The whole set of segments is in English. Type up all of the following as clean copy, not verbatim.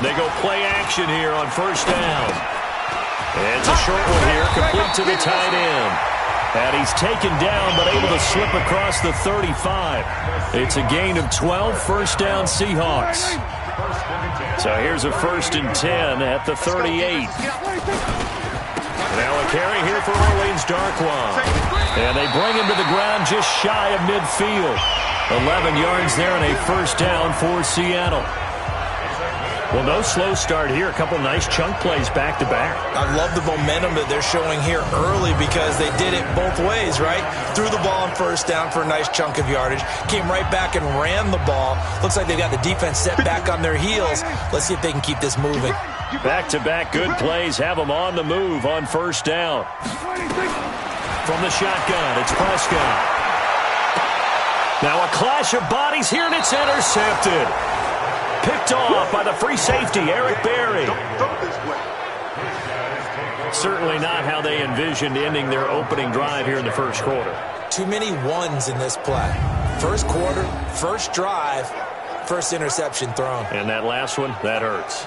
They go play action here on first down. And it's a short one here, complete to the tight end. And he's taken down, but able to slip across the 35. It's a gain of 12, first down Seahawks. So here's a 1st and 10 at the 38. Now a carry here for Orleans Darkwa. And they bring him to the ground just shy of midfield. 11 yards there and a first down for Seattle. Well, no slow start here. A couple nice chunk plays back-to-back. I love the momentum that they're showing here early because they did it both ways, right? Threw the ball on first down for a nice chunk of yardage. Came right back and ran the ball. Looks like they've got the defense set back on their heels. Let's see if they can keep this moving. Back-to-back good plays have them on the move on first down. From the shotgun, it's Prescott. Now a clash of bodies here, and it's intercepted. Picked off by the free safety, Eric Berry. Certainly not how they envisioned ending their opening drive here in the first quarter. Too many ones in this play. First quarter, first drive, first interception thrown. And that last one, that hurts.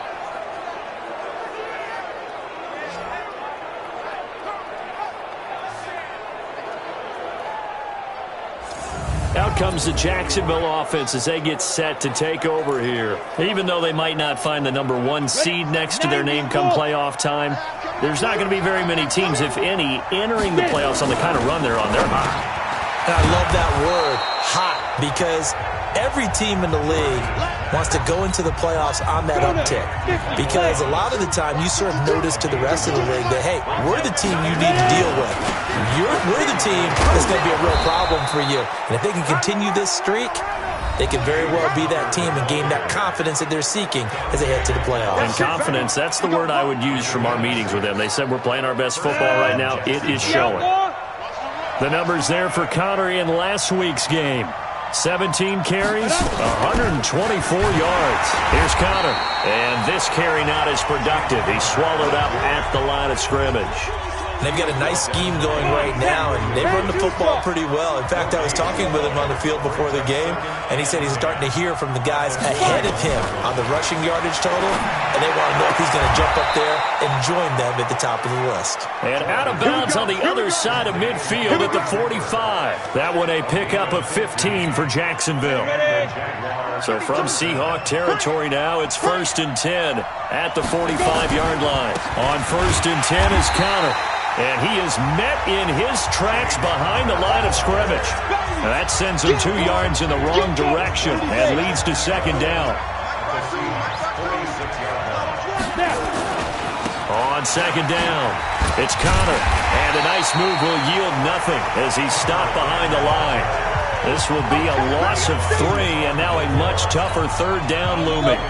Out comes the Jacksonville offense as they get set to take over here. Even though they might not find the #1 seed next to their name come playoff time, there's not going to be very many teams, if any, entering the playoffs on the kind of run they're on. They're hot. And I love that word, hot, because every team in the league wants to go into the playoffs on that uptick. Because a lot of the time you serve notice to the rest of the league that, hey, we're the team you need to deal with. We're the team that's going to be a real problem for you. And if they can continue this streak, they can very well be that team and gain that confidence that they're seeking as they head to the playoffs. And confidence, that's the word I would use from our meetings with them. They said we're playing our best football right now. It is showing. The numbers there for Connery in last week's game. 17 carries, 124 yards. Here's Conner. And this carry not as productive. He's swallowed up at the line of scrimmage. They've got a nice scheme going right now, and they run the football pretty well. In fact, I was talking with him on the field before the game, and he said he's starting to hear from the guys ahead of him on the rushing yardage total, and they want to know if he's going to jump up there and join them at the top of the list. And out of bounds on the other side of midfield at the 45. That one a pickup of 15 for Jacksonville. So from Seahawk territory now, it's 1st and 10 at the 45-yard line. On 1st and 10 is Conner. And he is met in his tracks behind the line of scrimmage. Now that sends him 2 yards in the wrong direction and leads to second down. On second down, it's Conner. And a nice move will yield nothing as he's stopped behind the line. This will be a loss of 3, and now a much tougher third down looming.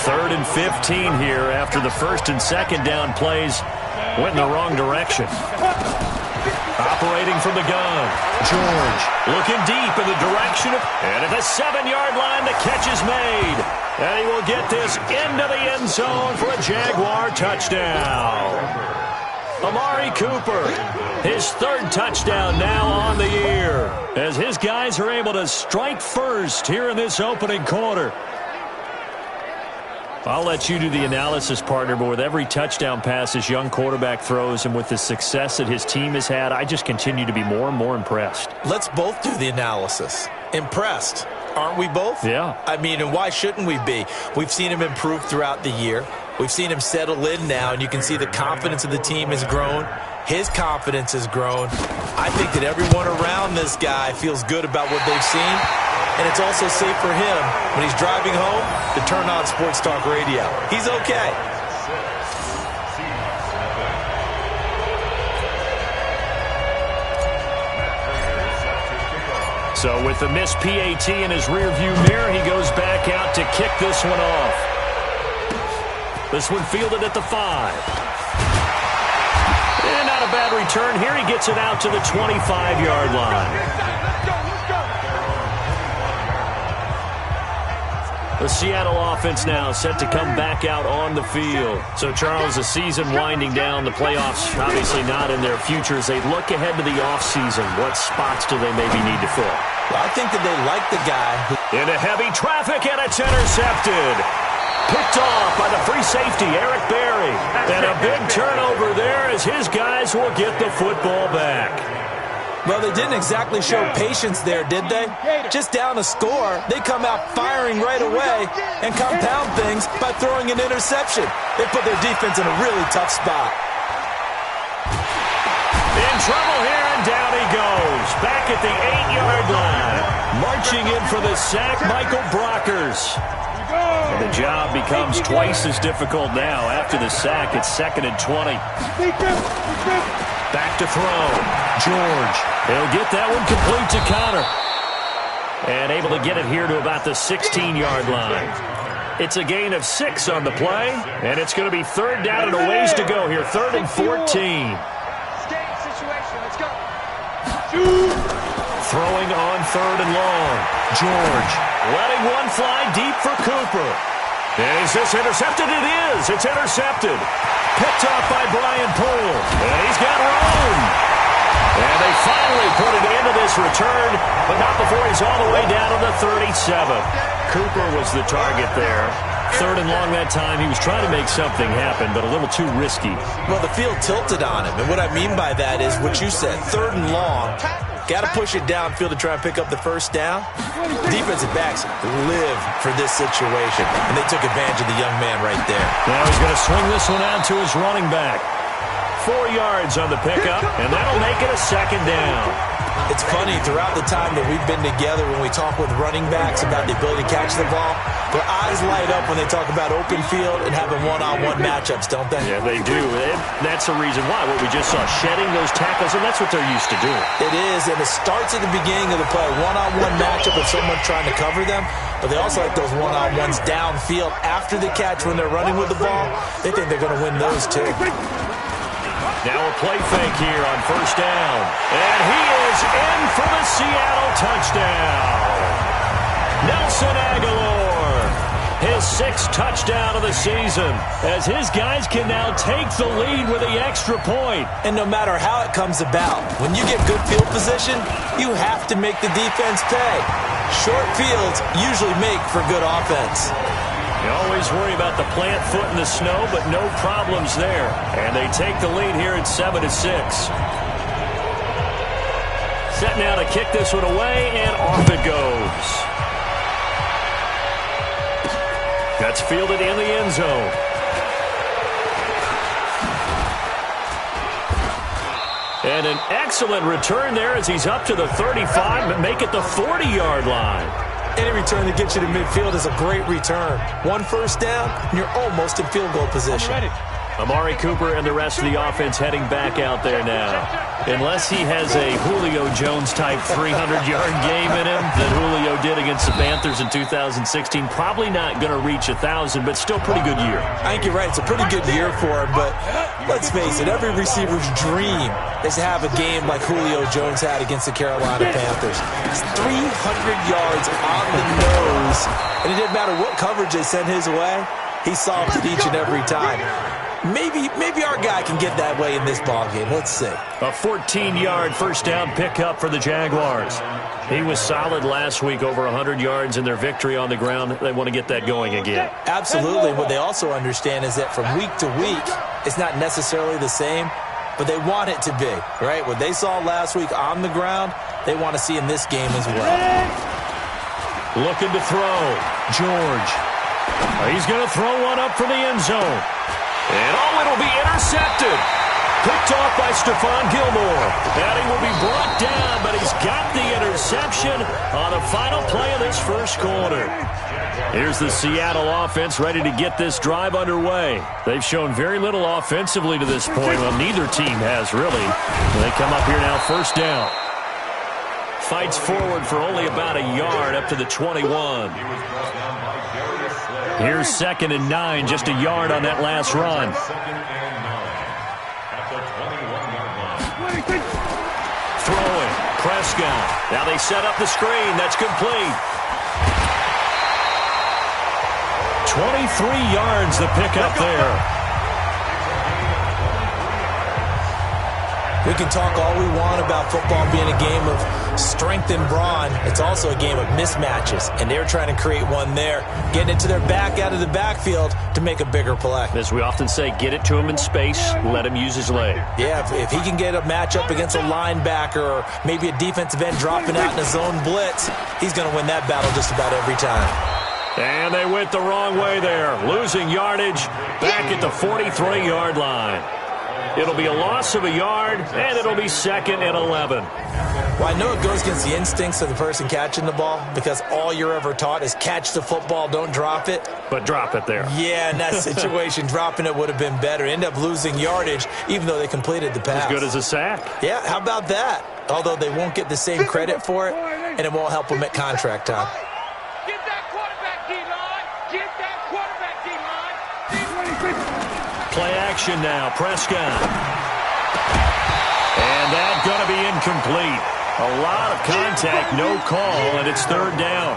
3rd and 15 here after the 1st and 2nd down plays went in the wrong direction. Operating from the gun, George looking deep in the direction of, and at the 7-yard line, the catch is made. And he will get this into the end zone for a Jaguar touchdown. Amari Cooper, his 3rd touchdown now on the year, as his guys are able to strike first here in this opening quarter. I'll let you do the analysis, partner, but with every touchdown pass this young quarterback throws and with the success that his team has had, I just continue to be more and more impressed. Let's both do the analysis. Impressed, aren't we both? Yeah. I mean, and why shouldn't we be? We've seen him improve throughout the year. We've seen him settle in now, and you can see the confidence of the team has grown. His confidence has grown. I think that everyone around this guy feels good about what they've seen. And it's also safe for him when he's driving home to turn on Sports Talk Radio. He's okay. So with the missed PAT in his rearview mirror, he goes back out to kick this one off. This one fielded at the 5. And not a bad return here. He gets it out to the 25-yard line. The Seattle offense now set to come back out on the field. So, Charles, the season winding down, the playoffs obviously not in their future. As they look ahead to the offseason, what spots do they maybe need to fill? Well, I think that they like the guy. Into heavy traffic, and it's intercepted. picked off by the free safety, Eric Berry. And a big turnover there as his guys will get the football back. Well, they didn't exactly show patience there, did they? Just down a score, they come out firing right away and compound things by throwing an interception. They put their defense in a really tough spot. In trouble here, and down he goes. Back at the 8-yard line. Marching in for the sack, Michael Brockers. And the job becomes twice as difficult now. After the sack, it's 2nd and 20. Back to throw. George. He'll get that one complete to Connor. And able to get it here to about the 16-yard line. It's a gain of 6 on the play. And it's going to be 3rd down and a ways to go here. 3rd and 14. Throwing on 3rd and long. George letting one fly deep for Cooper. And is this intercepted? It is. It's intercepted. Picked off by Brian Poole. And he's got room. And they finally put it into this return, but not before he's all the way down to the 37. Cooper was the target there. 3rd and long that time. He was trying to make something happen, but a little too risky. Well, the field tilted on him, and what I mean by that is what you said, 3rd and long. Got to push it downfield to try and pick up the first down. Defensive backs live for this situation, and they took advantage of the young man right there. Now he's going to swing this one out to his running back. 4 yards on the pickup, and that'll make it a 2nd down. It's funny, throughout the time that we've been together, when we talk with running backs about the ability to catch the ball, their eyes light up when they talk about open field and having one-on-one matchups, don't they? Yeah, they do. And that's the reason why. What we just saw, shedding those tackles, and that's what they're used to doing. It is, and it starts at the beginning of the play. One-on-one matchup of someone trying to cover them, but they also like those one-on-ones downfield after the catch when they're running with the ball. They think they're going to win those, too. Now a play fake here on 1st down. And he is in for the Seattle touchdown. Nelson Agholor, his 6th touchdown of the season, as his guys can now take the lead with the extra point. And no matter how it comes about, when you get good field position, you have to make the defense pay. Short fields usually make for good offense. You always worry about the plant foot in the snow, but no problems there. And they take the lead here at 7-6. Set now to kick this one away, and off it goes. That's fielded in the end zone. And an excellent return there as he's up to the 35, but make it the 40-yard line. Any return that gets you to midfield is a great return. 1 first down, and you're almost in field goal position. Amari Cooper and the rest of the offense heading back out there now. Unless he has a Julio Jones-type 300-yard game in him that Julio did against the Panthers in 2016, probably not going to reach 1,000, but still pretty good year. I think you're right. It's a pretty good year for him, but let's face it, every receiver's dream is to have a game like Julio Jones had against the Carolina Panthers. It's 300 yards on the nose, and it didn't matter what coverage they sent his way. He solved it each and every time. Maybe our guy can get that way in this ballgame. Let's see. A 14-yard first down pickup for the Jaguars. He was solid last week, over 100 yards in their victory on the ground. They want to get that going again. Absolutely. What they also understand is that from week to week, it's not necessarily the same, but they want it to be, right? What they saw last week on the ground, they want to see in this game as well. Looking to throw. George. He's going to throw one up for the end zone. And it'll be intercepted. Picked off by Stephon Gilmore. And he will be brought down, but he's got the interception on the final play of this first quarter. Here's the Seattle offense ready to get this drive underway. They've shown very little offensively to this point. Well, neither team has, really. They come up here now, first down. Fights forward for only about a yard up to the 21. Here's 2nd and 9, just a yard on that last run. Throwing, Prescott. Now they set up the screen. That's complete. 23 yards the pickup there. We can talk all we want about football being a game of strength and brawn. It's also a game of mismatches, and they're trying to create one there, getting it to their back out of the backfield to make a bigger play. As we often say, get it to him in space, let him use his leg. Yeah, if he can get a matchup against a linebacker or maybe a defensive end dropping out in a zone blitz, he's going to win that battle just about every time. And they went the wrong way there, losing yardage back at the 43-yard line. It'll be a loss of a yard, and it'll be 2nd and 11. Well, I know it goes against the instincts of the person catching the ball because all you're ever taught is catch the football, don't drop it. But drop it there. Yeah, in that situation, dropping it would have been better. End up losing yardage, even though they completed the pass. As good as a sack. Yeah, how about that? Although they won't get the same credit for it, and it won't help them at contract time. Get that quarterback, D-line. Get that quarterback, D-line. Play action now, Prescott. And that's going to be incomplete. A lot of contact, no call, and it's 3rd down.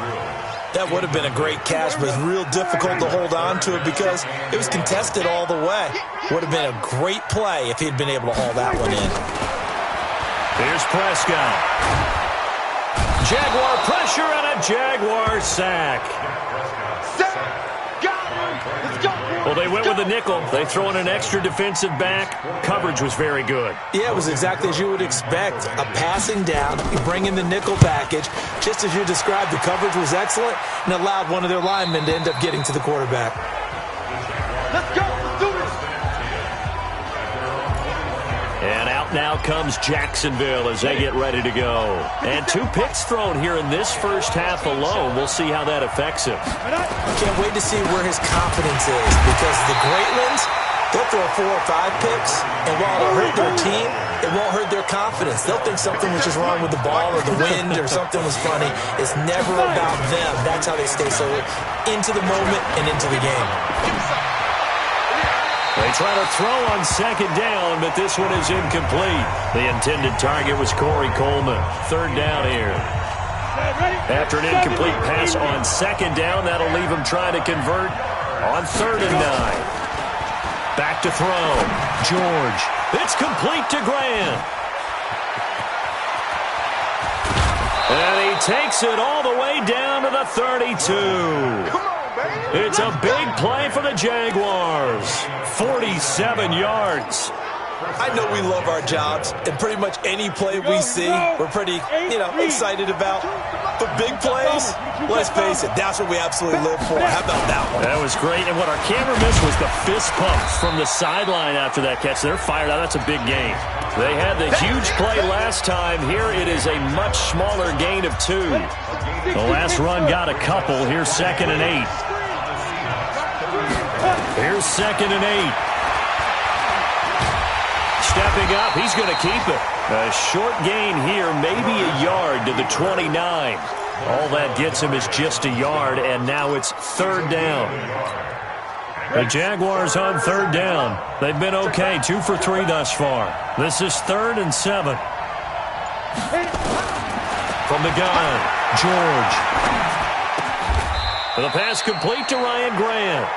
That would have been a great catch, but it's real difficult to hold on to it because it was contested all the way. Would have been a great play if he'd been able to haul that one in. Here's Prescott. Jaguar pressure and a Jaguar sack. Well, they went with the nickel. They throw in an extra defensive back. Coverage was very good. Yeah, it was exactly as you would expect. A passing down, you bring in the nickel package. Just as you described, the coverage was excellent and allowed one of their linemen to end up getting to the quarterback. Let's go. Let's do this. And out now comes Jacksonville as they get ready to go. And 2 picks thrown here in this first half alone. We'll see how that affects him. Can't wait to see where his confidence is because the great ones, they'll throw 4 or 5 picks, and while it'll hurt their team, it won't hurt their confidence. They'll think something was just wrong with the ball or the wind or something was funny. It's never about them. That's how they stay so into the moment and into the game. They try to throw on 2nd down, but this one is incomplete. The intended target was Corey Coleman. 3rd down here. After an incomplete pass on 2nd down, that'll leave him trying to convert on 3rd and 9. Back to throw. George. It's complete to Grant. And he takes it all the way down to the 32. It's a big play for the Jaguars. 47 yards. I know we love our jobs, and pretty much any play we see, we're pretty, excited about. But big plays, let's face it, that's what we absolutely live for. How about that one? That was great, and what our camera missed was the fist pumps from the sideline after that catch. They're fired out. That's a big gain. They had the huge play last time. Here it is a much smaller gain of 2. The last run got a couple. Here's 2nd and 8. Here's 2nd and 8. Stepping up, he's going to keep it. A short gain here, maybe a yard to the 29. All that gets him is just a yard, and now it's 3rd down. The Jaguars on 3rd down. They've been okay, 2 for 3 thus far. This is 3rd and 7. From the gun, George. The pass complete to Ryan Grant.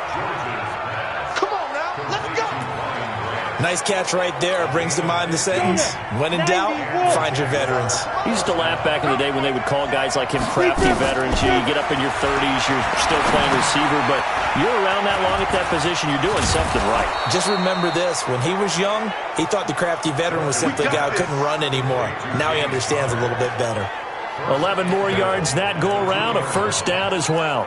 Nice catch right there. Brings to mind the sentence, when in doubt, find your veterans. He used to laugh back in the day when they would call guys like him crafty veterans. You get up in your 30s, you're still playing receiver, but you're around that long at that position, you're doing something right. Just remember this. When he was young, he thought the crafty veteran was simply a guy who couldn't run anymore. Now he understands a little bit better. 11 more yards that go around, a 1st down as well.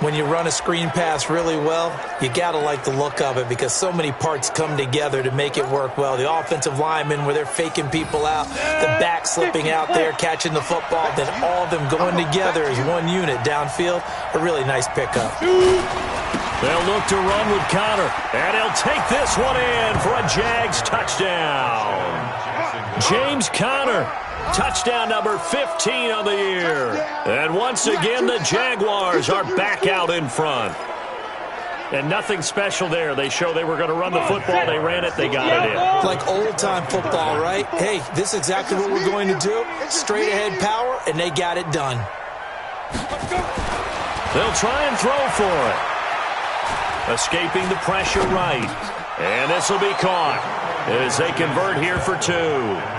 When you run a screen pass really well, you got to like the look of it because so many parts come together to make it work well. The offensive linemen, where they're faking people out, the back slipping out there, catching the football, then all of them going together as one unit downfield. A really nice pickup. They'll look to run with Conner, and he'll take this one in for a Jags touchdown. James Conner. Touchdown number 15 on the year. And once again, the Jaguars are back out in front. And nothing special there. They show they were going to run the football. They ran it. They got it in. Like old-time football, right? Hey, this is exactly what we're going to do. Straight-ahead power, and they got it done. They'll try and throw for it. Escaping the pressure right. And this will be caught as they convert here for 2.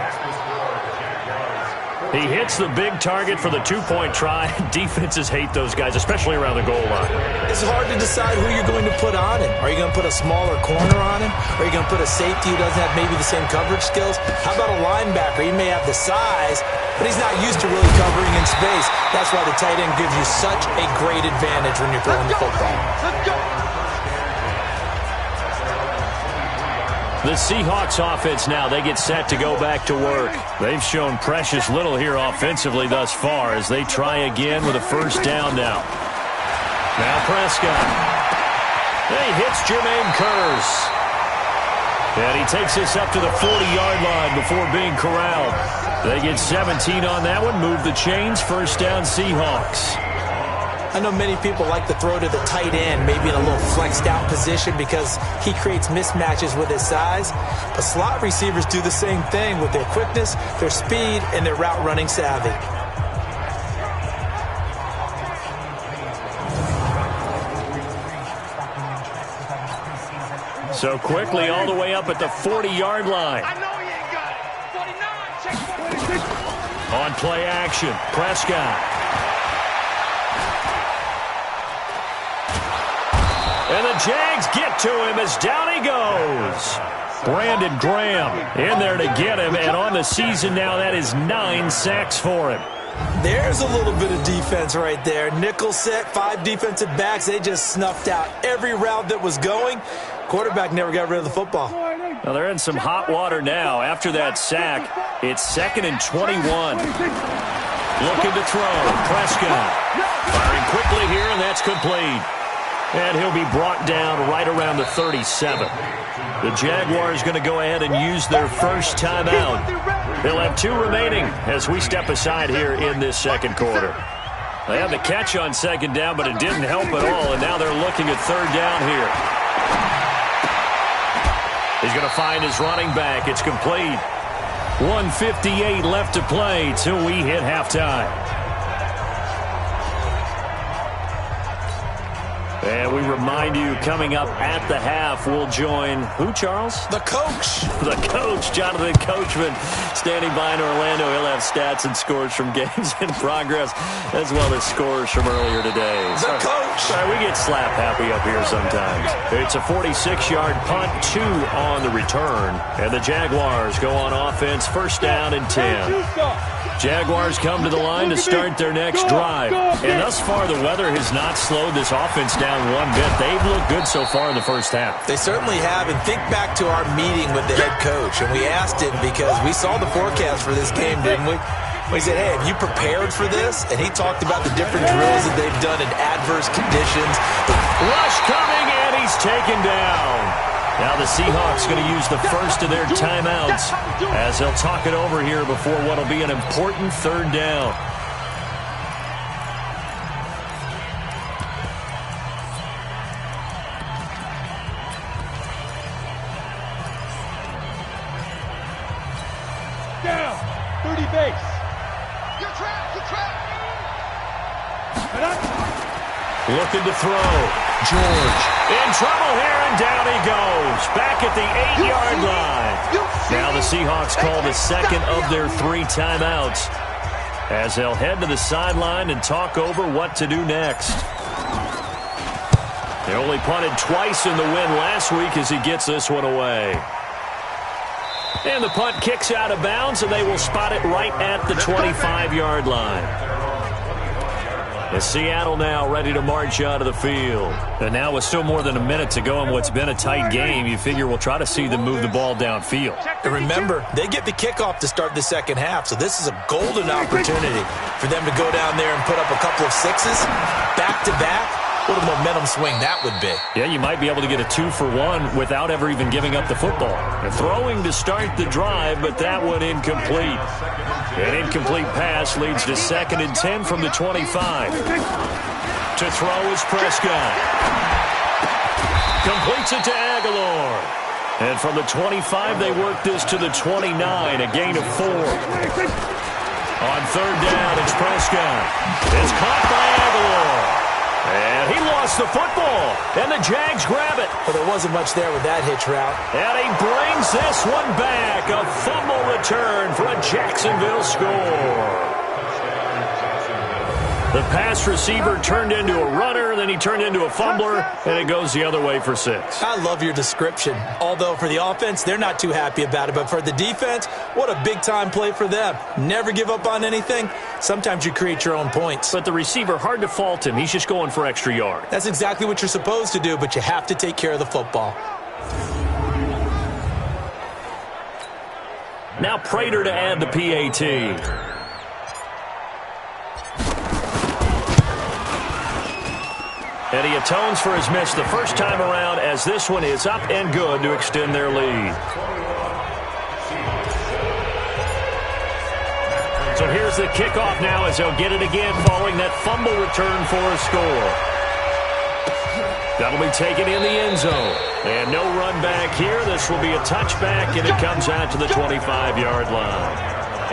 He hits the big target for the two-point try. Defenses hate those guys, especially around the goal line. It's hard to decide who you're going to put on him. Are you going to put a smaller corner on him? Are you going to put a safety who doesn't have maybe the same coverage skills? How about a linebacker? He may have the size, but he's not used to really covering in space. That's why the tight end gives you such a great advantage when you're throwing the football. Let's go. The Seahawks offense now, they get set to go back to work. They've shown precious little here offensively thus far as they try again with a first down now. Now Prescott. He hits Jermaine Kearse. And he takes this up to the 40-yard line before being corralled. They get 17 on that one, move the chains, first down Seahawks. I know many people like to throw to the tight end, maybe in a little flexed out position because he creates mismatches with his size. But slot receivers do the same thing with their quickness, their speed, and their route running savvy. So quickly all the way up at the 40-yard line. I know he ain't got it. 49, check 46. On play action, Prescott. And the Jags get to him as down he goes. Brandon Graham in there to get him, and on the season now, that is 9 sacks for him. There's a little bit of defense right there. Nickel set, 5 defensive backs. They just snuffed out every route that was going. Quarterback never got rid of the football. Well, they're in some hot water now. After that sack, it's 2nd and 21. Looking to throw. Prescott firing quickly here, and that's complete. And he'll be brought down right around the 37. The Jaguars going to go ahead and use their first timeout. They'll have 2 remaining as we step aside here in this second quarter. They had the catch on second down, but it didn't help at all, and now they're looking at third down here. He's going to find his running back. It's complete. 1:58 left to play till we hit halftime. And we remind you, coming up at the half, we'll join who, Charles? The coach. The coach, Jonathan Coachman, standing by in Orlando. He'll have stats and scores from games in progress, as well as scores from earlier today. The coach. Sorry, we get slap happy up here sometimes. It's a 46-yard punt, 2 on the return. And the Jaguars go on offense, first down and 10. Jaguars come to the line to start their next drive. And thus far, the weather has not slowed this offense down one bit. They've looked good so far in the first half. They certainly have. And think back to our meeting with the head coach. And we asked him because we saw the forecast for this game, didn't we? We said, hey, have you prepared for this? And he talked about the different drills that they've done in adverse conditions. Rush coming, and he's taken down. Now the Seahawks going to use the first of their timeouts as they'll talk it over here before what will be an important third down. Down. 30 base. Good trap. Good trap. Looking to throw. George in trouble here, and down he goes. Back at the 8-yard line. Now the Seahawks call the second of their 3 timeouts as they'll head to the sideline and talk over what to do next. They only punted twice in the win last week as he gets this one away. And the punt kicks out of bounds, and they will spot it right at the 25-yard line. As Seattle now ready to march out of the field. And now with still more than a minute to go in what's been a tight game, you figure we'll try to see them move the ball downfield. And remember, they get the kickoff to start the second half, so this is a golden opportunity for them to go down there and put up a couple of sixes back-to-back. What a momentum swing that would be. Yeah, you might be able to get a 2-for-1 without ever even giving up the football. And throwing to start the drive, but that one incomplete. An incomplete pass leads to 2nd and 10 from the 25. To throw is Prescott. Completes it to Aguilar. And from the 25, they work this to the 29, a gain of 4. On third down, it's Prescott. It's caught by Aguilar. And he lost lost the football, and the Jags grab it. Well, there wasn't much there with that hitch route. And he brings this one back. A fumble return for a Jacksonville score. The pass receiver turned into a runner, then he turned into a fumbler, and it goes the other way for 6. I love your description. Although for the offense, they're not too happy about it. But for the defense, what a big-time play for them. Never give up on anything. Sometimes you create your own points. But the receiver, hard to fault him. He's just going for extra yard. That's exactly what you're supposed to do, but you have to take care of the football. Now Prater to add the PAT. And he atones for his miss the first time around as this one is up and good to extend their lead. So here's the kickoff now as they'll get it again following that fumble return for a score. That'll be taken in the end zone. And no run back here. This will be a touchback, and it comes out to the 25-yard line.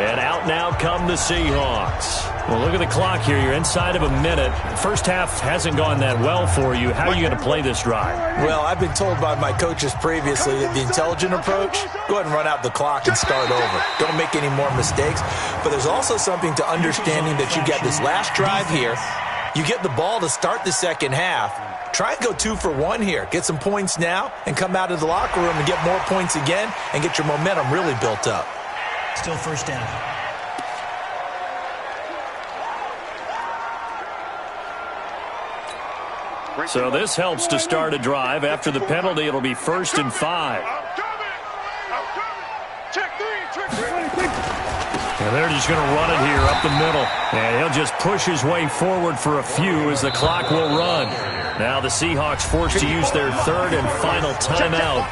And out now come the Seahawks. Well, look at the clock here. You're inside of a minute. First half hasn't gone that well for you. How are you going to play this drive? Well, I've been told by my coaches previously that the intelligent approach, go ahead and run out the clock and start over. Don't make any more mistakes. But there's also something to understanding that you get this last drive here. You get the ball to start the second half. Try and go 2 for 1 here. Get some points now and come out of the locker room and get more points again and get your momentum really built up. Still first down. So this helps to start a drive. After the penalty, it'll be 1st and 5. And they're just going to run it here up the middle. And he'll just push his way forward for a few as the clock will run. Now the Seahawks forced to use their 3rd and final timeout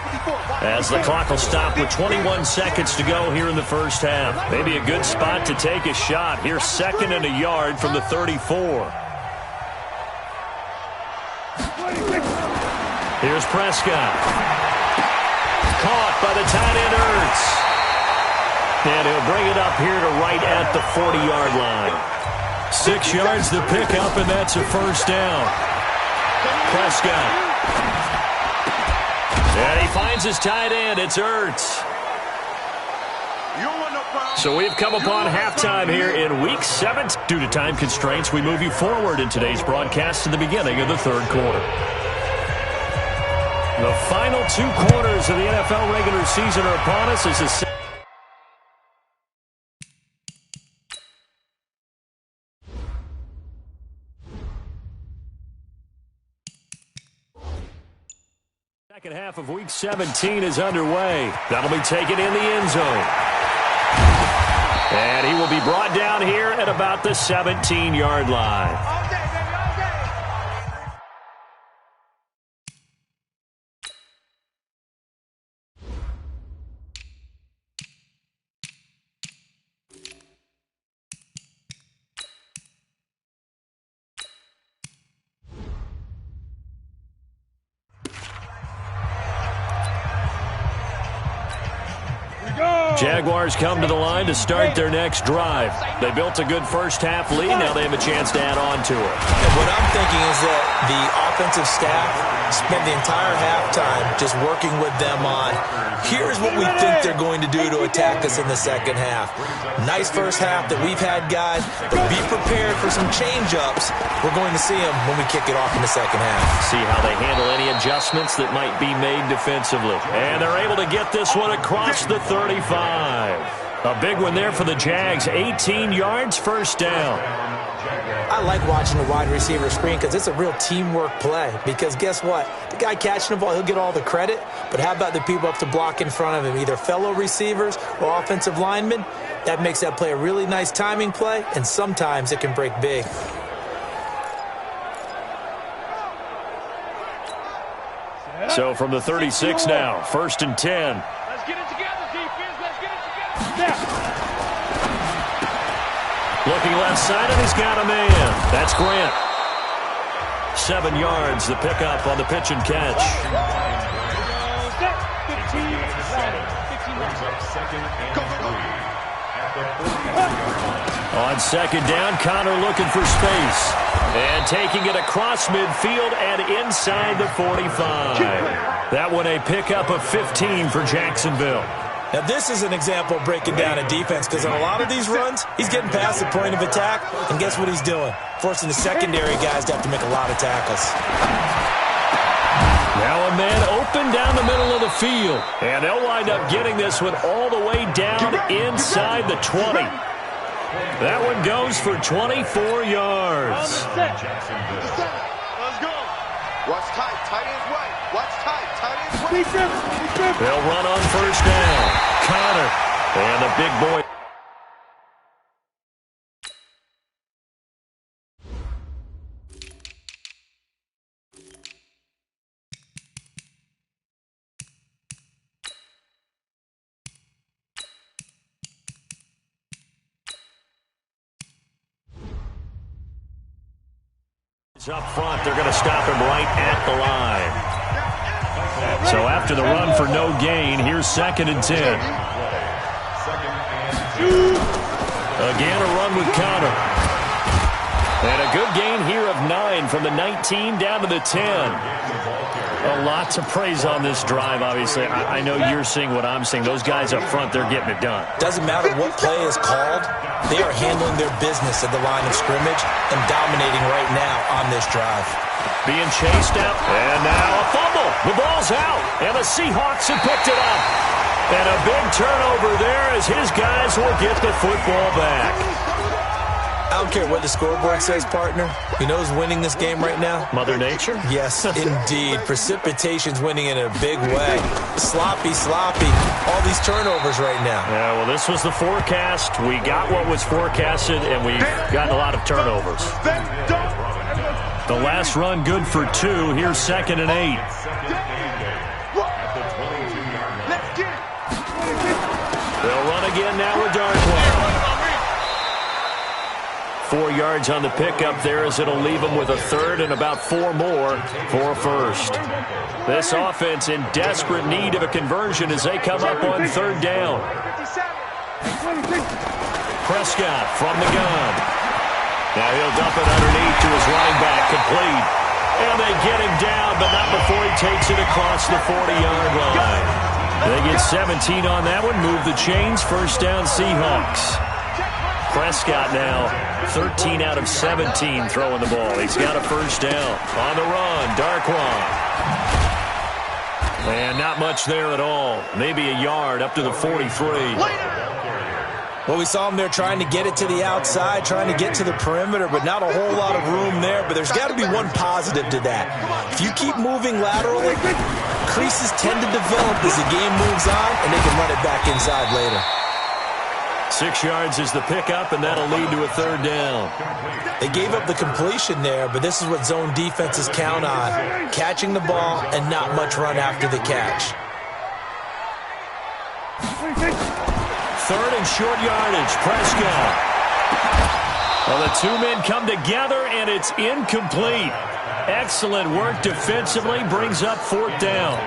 as the clock will stop with 21 seconds to go here in the first half. Maybe a good spot to take a shot. Here's 2nd and a yard from the 34. Here's Prescott. Caught by the tight end Ertz. And he'll bring it up here to right at the 40-yard line. 6 yards to pick up, and that's a first down. Prescott. And he finds his tight end. It's Ertz. So we've come upon halftime here in Week 7. Due to time constraints, we move you forward in today's broadcast to the beginning of the 3rd quarter. The final 2 quarters of the NFL regular season are upon us as the second half of Week 17 is underway. That'll be taken in the end zone. And he will be brought down here at about the 17-yard line. Jaguars come to the line to start their next drive. They built a good first half lead. Now they have a chance to add on to it. And what I'm thinking is that the offensive staff spent the entire halftime just working with them on, here's what we think they're going to do to attack us in the second half. Nice first half that we've had, guys, but be prepared for some change-ups. We're going to see them when we kick it off in the second half. See how they handle any adjustments that might be made defensively. And they're able to get this one across the 35. A big one there for the Jags. 18 yards, first down. I like watching the wide receiver screen because it's a real teamwork play. Because guess what? The guy catching the ball, he'll get all the credit. But how about the people up to block in front of him, either fellow receivers or offensive linemen? That makes that play a really nice timing play, and sometimes it can break big. So from the 36 now, 1st and 10. Let's get it together, defense. Let's get it together. Looking left side, and he's got a man. That's Grant. 7 yards, the pickup on the pitch and catch. On second down, Connor looking for space. And taking it across midfield and inside the 45. That one a pickup of 15 for Jacksonville. Now, this is an example of breaking down a defense because on a lot of these runs, he's getting past the point of attack, and guess what he's doing? Forcing the secondary guys to have to make a lot of tackles. Now a man open down the middle of the field, and they'll wind up getting this one all the way down inside the 20. That one goes for 24 yards. Let's go. Watch tight. Tight ends right. Watch tight. Tight ends right. They'll run on first down. Connor and the big boy. Up front, they're going to stop him right at the line. So after the run for no gain, here's 2nd and 10. Again, a run with Connor. And a good gain here of 9 from the 19 down to the 10. A lot to praise on this drive, obviously. I know you're seeing what I'm seeing. Those guys up front, they're getting it done. Doesn't matter what play is called. They are handling their business at the line of scrimmage and dominating right now on this drive. Being chased out. And now a fumble. The ball's out. And the Seahawks have picked it up. And a big turnover there as his guys will get the football back. I don't care what the scoreboard says, partner. You know who's winning this game right now? Mother Nature? Yes, indeed. Precipitation's winning in a big way. Sloppy. All these turnovers right now. Yeah, well, this was the forecast. We got what was forecasted, and we've gotten a lot of turnovers. The last run good for 2. Here's 2nd and 8. They'll run again now with Darkwa. 4 yards on the pickup there as it'll leave them with a 3rd and about 4 more for a 1st. This offense in desperate need of a conversion as they come up on 3rd down. Prescott from the gun. Now he'll dump it underneath to his running back, complete. And they get him down, but not before he takes it across the 40-yard line. They get 17 on that one, move the chains, 1st down Seahawks. Prescott now 13 out of 17 throwing the ball. He's got a 1st down. On the run, Darkwan. And not much there at all. Maybe a yard up to the 43. Well, we saw him there trying to get it to the outside, trying to get to the perimeter, but not a whole lot of room there. But there's got to be one positive to that. If you keep moving laterally, creases tend to develop as the game moves on, and they can run it back inside later. 6 yards is the pickup, and that'll lead to a 3rd down. They gave up the completion there, but this is what zone defenses count on. Catching the ball and not much run after the catch. 3rd and short yardage, Prescott. Well, the 2 men come together, and it's incomplete. Excellent work defensively, brings up 4th down.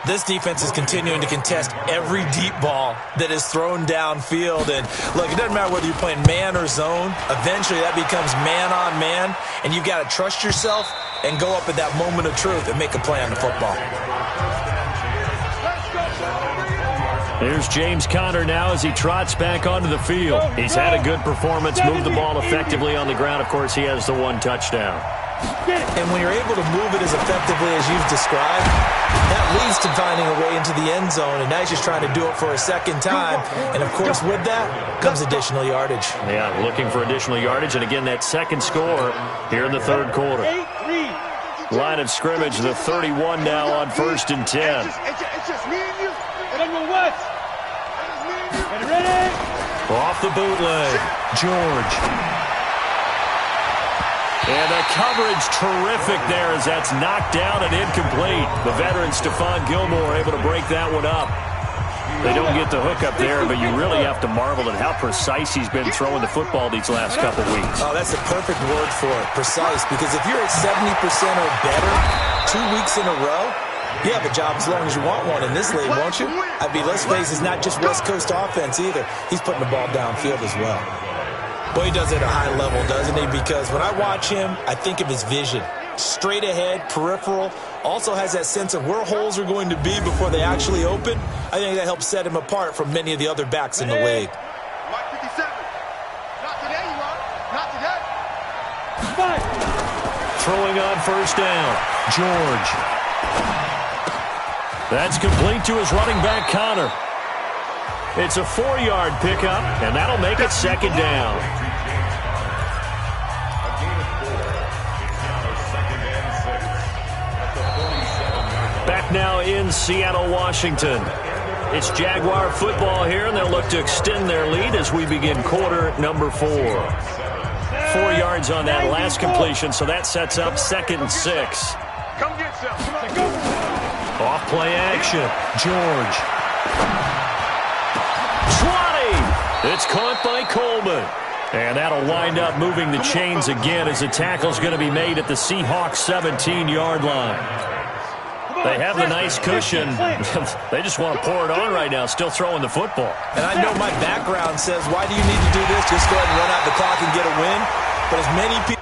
This defense is continuing to contest every deep ball that is thrown downfield. And, look, it doesn't matter whether you're playing man or zone. Eventually, that becomes man-on-man, and you've got to trust yourself and go up at that moment of truth and make a play on the football. Here's James Conner now as he trots back onto the field. He's had a good performance, moved the ball effectively on the ground. Of course, he has the 1 touchdown. And when you're able to move it as effectively as you've described, that leads to finding a way into the end zone, and now he's just trying to do it for a 2nd time. And, of course, with that comes additional yardage. Yeah, looking for additional yardage, and again, that 2nd score here in the 3rd quarter. Line of scrimmage, the 31 now on 1st and 10. It's just me and you. Ready? Off the bootleg, George. And the coverage terrific there as that's knocked down and incomplete. The veteran Stephon Gilmore able to break that one up. They don't get the hook up there, but you really have to marvel at how precise he's been throwing the football these last couple weeks. Oh, that's the perfect word for it, precise. Because if you're at 70% or better 2 weeks in a row, You have a job as long as you want one in this league, won't you? I mean, let's face it, it's not just West Coast offense either. He's putting the ball downfield as well. Boy, he does it at a high level, doesn't he? Because when I watch him, I think of his vision. Straight ahead, peripheral, also has that sense of where holes are going to be before they actually open. I think that helps set him apart from many of the other backs in the league. Mike 57. Not today, Mark. Not today. Throwing on first down, George. That's complete to his running back, Connor. It's a 4-yard pickup, and that'll make it second down. Back now in Seattle, Washington. It's Jaguar football here, and they'll look to extend their lead as we begin quarter number 4. 4 yards on that last completion, so that sets up 2nd and 6. Come get some. Off play action. George. 20. It's caught by Coleman. And that'll wind up moving the chains again as the tackle's going to be made at the Seahawks 17-yard line. They have the nice cushion. They just want to pour it on right now, still throwing the football. And I know my background says, why do you need to do this? Just go ahead and run out the clock and get a win. But as many people...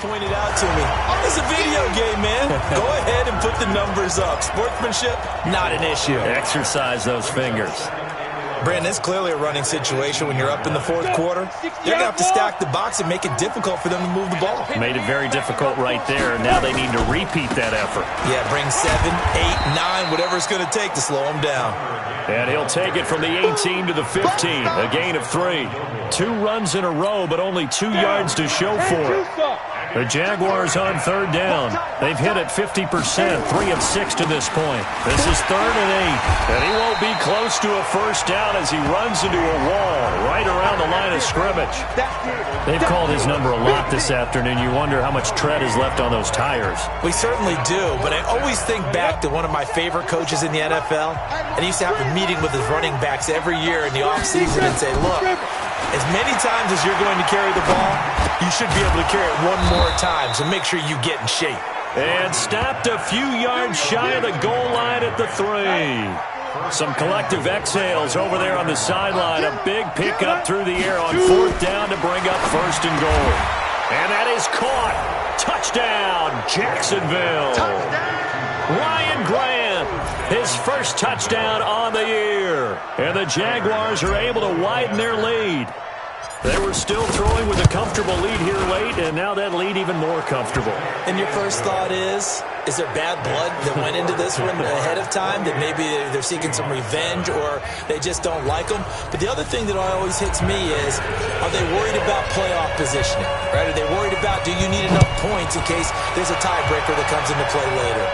pointed out to me, it's a video game, man. Go ahead and put the numbers up. Sportsmanship, not an issue. Exercise those fingers. Brandon, it's clearly a running situation when you're up in the 4th quarter. They're going to have to stack the box and make it difficult for them to move the ball. Made it very difficult right there. Now they need to repeat that effort. Yeah, bring 7, 8, 9, whatever it's going to take to slow them down. And he'll take it from the 18 to the 15, a gain of 3. 2 runs in a row, but only 2 yards to show for it. The Jaguars on 3rd down. They've hit it 50%, 3 of 6 to this point. This is 3rd and 8, and he won't be close to a first down as he runs into a wall right around the line of scrimmage. They've called his number a lot this afternoon. You wonder how much tread is left on those tires. We certainly do, but I always think back to one of my favorite coaches in the NFL, and he used to have a meeting with his running backs every year in the offseason and say, look, as many times as you're going to carry the ball, you should be able to carry it one more time, so make sure you get in shape. And stopped a few yards shy of the goal line at the 3. Some collective exhales over there on the sideline. A big pickup through the air on 4th down to bring up 1st and goal. And that is caught. Touchdown, Jacksonville. Ryan Grant, his first touchdown on the year. And the Jaguars are able to widen their lead. They were still throwing with a comfortable lead here late, and now that lead even more comfortable. And your first thought is there bad blood that went into this one ahead of time, that maybe they're seeking some revenge or they just don't like them? But the other thing that always hits me is, are they worried about playoff positioning? Right? Are they worried about, do you need enough points in case there's a tiebreaker that comes into play later?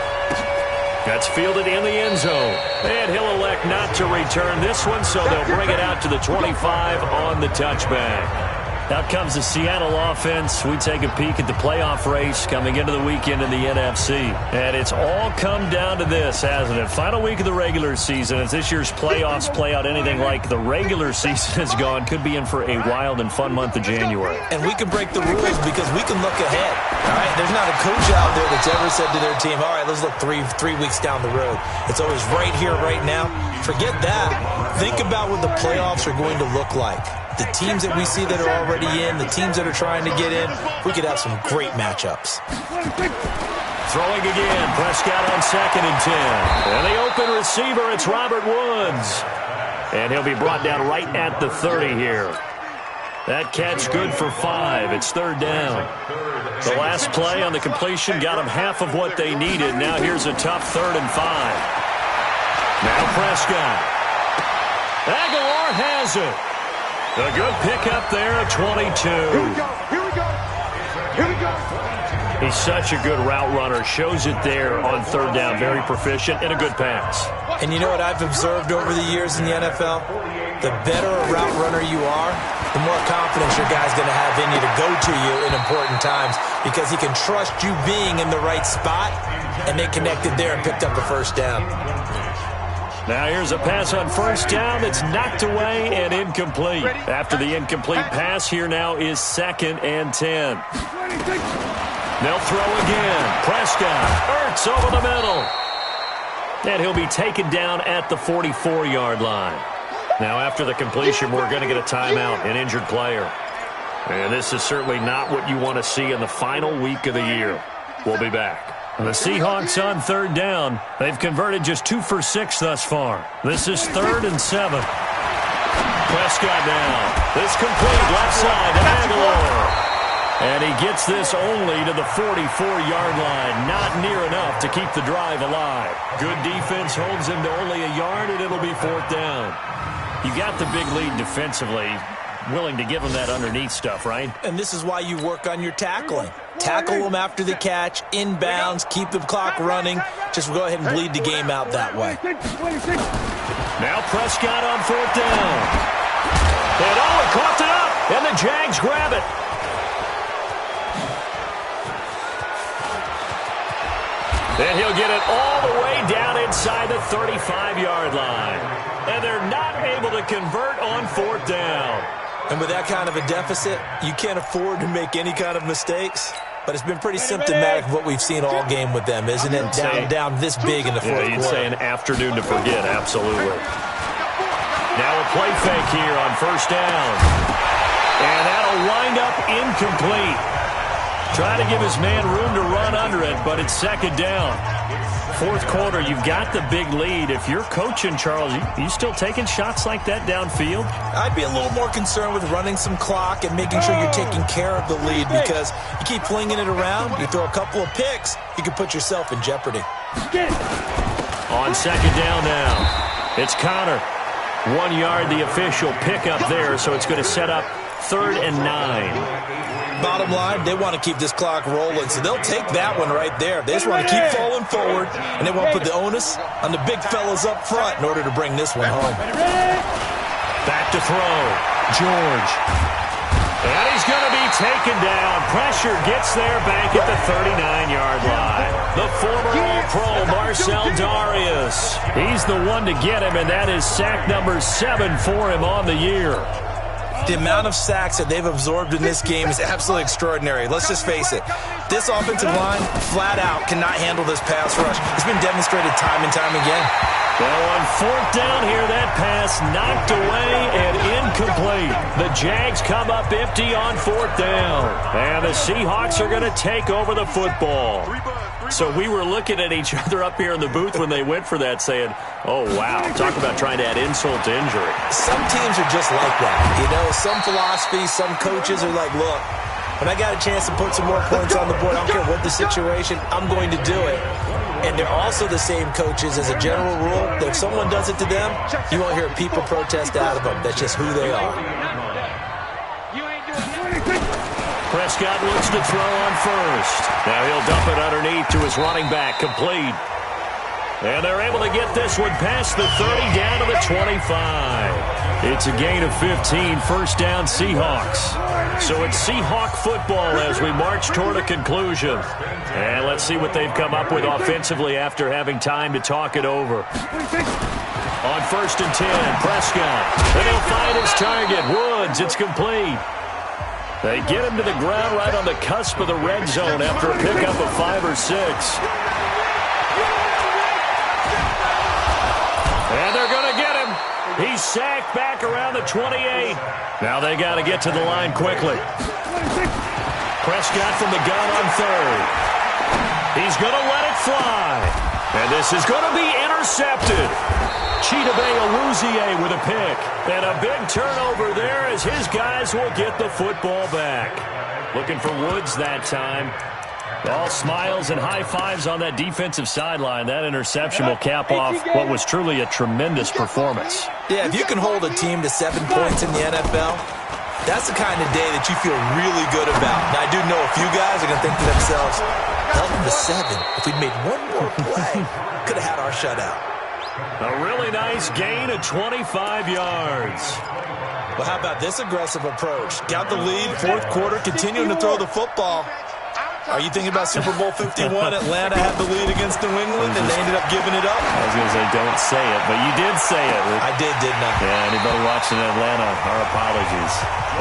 That's fielded in the end zone. And he'll elect not to return this one, so they'll bring it out to the 25 on the touchback. Out comes the Seattle offense. We take a peek at the playoff race coming into the weekend in the NFC. And it's all come down to this, hasn't it? Final week of the regular season. As this year's playoffs play out anything like the regular season has gone, could be in for a wild and fun month of January. And we can break the rules because we can look ahead. All right, there's not a coach out there that's ever said to their team, all right, let's look three weeks down the road. It's always right here, right now. Forget that. Think about what the playoffs are going to look like. The teams that we see that are already in, the teams that are trying to get in, we could have some great matchups. Throwing again, Prescott on 2nd and 10. And the open receiver, it's Robert Woods. And he'll be brought down right at the 30 here. That catch good for 5. It's 3rd down. The last play on the completion got them half of what they needed. Now here's a tough 3rd and 5. Now Prescott. Aguilar has it. A good pickup there at 22. Here we go. Here we go. Here we go. He's such a good route runner. Shows it there on third down. Very proficient and a good pass. And you know what I've observed over the years in the NFL? The better a route runner you are, the more confidence your guy's going to have in you to go to you in important times because he can trust you being in the right spot, and they connected there and picked up a first down. Now here's a pass on first down that's knocked away and incomplete. After the incomplete pass, here now is 2nd and 10. They'll throw again. Prescott. Ertz over the middle. And he'll be taken down at the 44-yard line. Now after the completion, we're going to get a timeout, an injured player. And this is certainly not what you want to see in the final week of the year. We'll be back. The Seahawks on third down. They've converted just 2 for 6 thus far. This is 3rd and 7. Prescott now. This complete left side to Aguilar. And he gets this only to the 44-yard line. Not near enough to keep the drive alive. Good defense holds him to only a yard, and it'll be 4th down. You got the big lead defensively. Willing to give him that underneath stuff, right? And this is why you work on your tackling. Tackle them after the catch, inbounds, keep the clock running. Just go ahead and bleed the game out that way. Now Prescott on 4th down. And Owen coughed it up, and the Jags grab it. And he'll get it all the way down inside the 35-yard line. And they're not able to convert on 4th down. And with that kind of a deficit, you can't afford to make any kind of mistakes. But it's been pretty symptomatic of what we've seen all game with them, isn't it? Down this big in the fourth quarter. You'd say an afternoon to forget, absolutely. Now a play fake here on first down. And that'll wind up incomplete. Try to give his man room to run under it, but it's 2nd down. Fourth quarter, you've got the big lead. If you're coaching, Charles, you still taking shots like that downfield? I'd be a little more concerned with running some clock and making sure you're taking care of the lead because you keep flinging it around, you throw a couple of picks, you can put yourself in jeopardy. On 2nd down now, it's Connor. 1 yard, the official pickup there, so it's going to set up 3rd and 9. Bottom line, they want to keep this clock rolling, so they'll take that one right there. They just want to keep falling forward, and they want to put the onus on the big fellas up front in order to bring this one home. Back to throw. George. And he's going to be taken down. Pressure gets there back at the 39-yard line. The former All-Pro Marcel Darius. He's the one to get him, and that is sack number 7 for him on the year. The amount of sacks that they've absorbed in this game is absolutely extraordinary. Let's just face it. This offensive line, flat out, cannot handle this pass rush. It's been demonstrated time and time again. Well, on 4th down here, that pass knocked away and incomplete. The Jags come up empty on 4th down. And the Seahawks are going to take over the football. So we were looking at each other up here in the booth when they went for that saying, oh, wow, talk about trying to add insult to injury. Some teams are just like that. You know, some philosophies, some coaches are like, look, when I got a chance to put some more points on the board, I don't care what the situation, I'm going to do it. And they're also the same coaches as a general rule that if someone does it to them, you won't hear people protest out of them. That's just who they are. Prescott looks to throw on first. Now he'll dump it underneath to his running back, complete. And they're able to get this one past the 30 down to the 25. It's a gain of 15, first down Seahawks. So it's Seahawk football as we march toward a conclusion. And let's see what they've come up with offensively after having time to talk it over. On 1st and 10, Prescott. And he'll find his target, Woods. It's complete. They get him to the ground right on the cusp of the red zone after a pickup of 5 or 6. And they're going to get him. He's sacked back around the 28. Now they got to get to the line quickly. Prescott from the gun on 3rd. He's going to let it fly. And this is going to be intercepted. Chidobe Awuzie with a pick. And a big turnover there as his guys will get the football back. Looking for Woods that time. All smiles and high fives on that defensive sideline. That interception will cap off what was truly a tremendous performance. Yeah, if you can hold a team to 7 points in the NFL, That's the kind of day that you feel really good about. Now, I do know a few guys are going to think to themselves, held them to 7. If we'd made one more play, could have had our shutout. A really nice gain of 25 yards. Well, how about this aggressive approach? Got the lead, fourth quarter, continuing to throw the football. Are you thinking about Super Bowl 51? Atlanta had the lead against New England, and they ended up giving it up? I was going to say, don't say it, but you did say it. I did, didn't I? Yeah, anybody watching Atlanta, our apologies.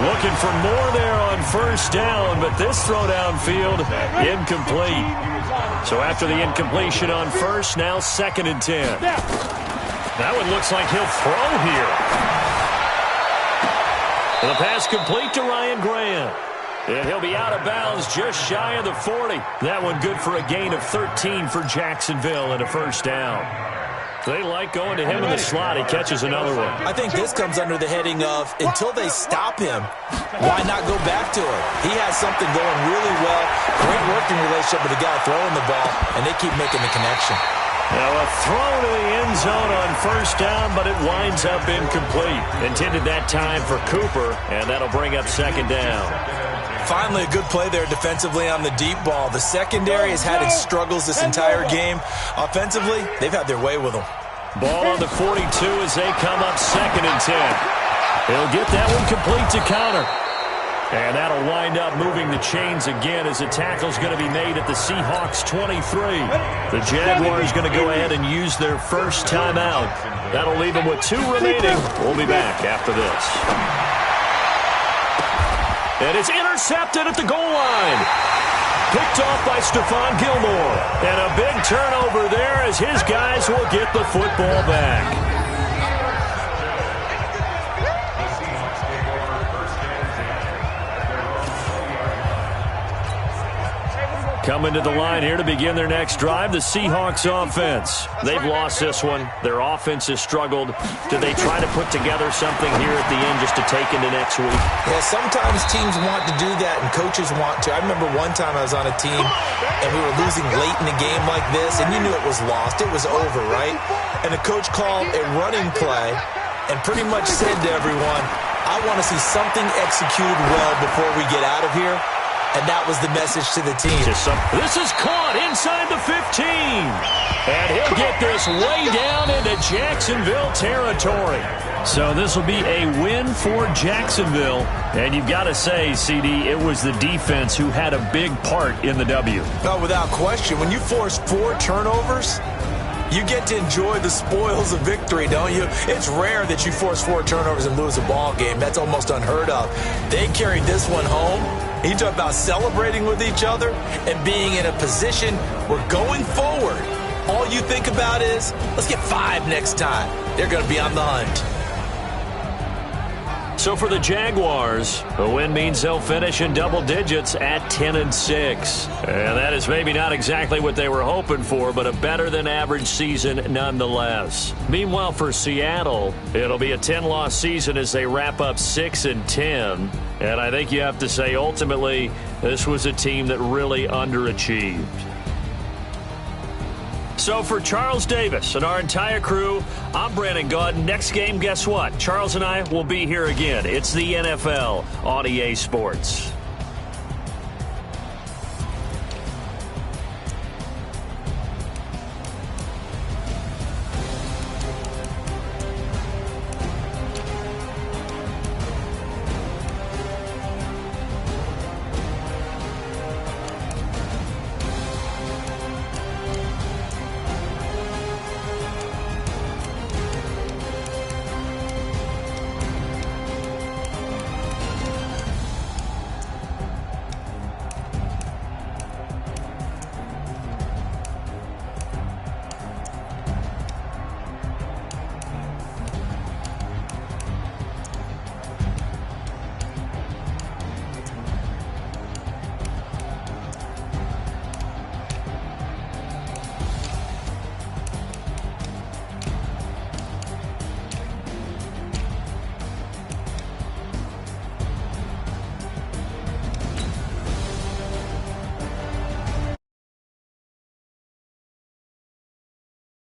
Looking for more there on first down, but this throw downfield, incomplete. So after the incompletion on first, now 2nd and 10. That one looks like he'll throw here. The pass complete to Ryan Grant. And he'll be out of bounds just shy of the 40. That one good for a gain of 13 for Jacksonville and a first down. They like going to him in the slot. He catches another one. I think this comes under the heading of, until they stop him, why not go back to him? He has something going really well. Great working relationship with the guy throwing the ball, and they keep making the connection. Now a throw to the end zone on first down, but it winds up incomplete. Intended that time for Cooper, and that'll bring up 2nd down. Finally, a good play there defensively on the deep ball. The secondary has had its struggles this entire game. Offensively, they've had their way with them. Ball on the 42 as they come up 2nd and 10. He'll get that one complete to Conner. And that'll wind up moving the chains again as a tackle's going to be made at the Seahawks 23. The Jaguars going to go ahead and use their first timeout. That'll leave them with 2 remaining. We'll be back after this. And it's intercepted at the goal line. Picked off by Stephon Gilmore. And a big turnover there as his guys will get the football back. Coming to the line here to begin their next drive, the Seahawks offense. They've lost this one. Their offense has struggled. Do they try to put together something here at the end just to take into next week? Yeah, sometimes teams want to do that and coaches want to. I remember one time I was on a team and we were losing late in a game like this, and you knew it was lost. It was over, right? And the coach called a running play and pretty much said to everyone, I want to see something executed well before we get out of here. And that was the message to the team. This is caught inside the 15. And he'll get this way down into Jacksonville territory. So this will be a win for Jacksonville. And you've got to say, CD, it was the defense who had a big part in the W. No, without question. When you force 4 turnovers, you get to enjoy the spoils of victory, don't you? It's rare that you force 4 turnovers and lose a ball game. That's almost unheard of. They carried this one home. You talk about celebrating with each other and being in a position where going forward, all you think about is, let's get 5 next time. They're going to be on the hunt. So for the Jaguars, a win means they'll finish in double digits at 10-6. And that is maybe not exactly what they were hoping for, but a better-than-average season nonetheless. Meanwhile, for Seattle, it'll be a 10-loss season as they wrap up 6-10. And I think you have to say, ultimately, this was a team that really underachieved. So for Charles Davis and our entire crew, I'm Brandon Gaudin. Next game, guess what? Charles and I will be here again. It's the NFL on EA Sports.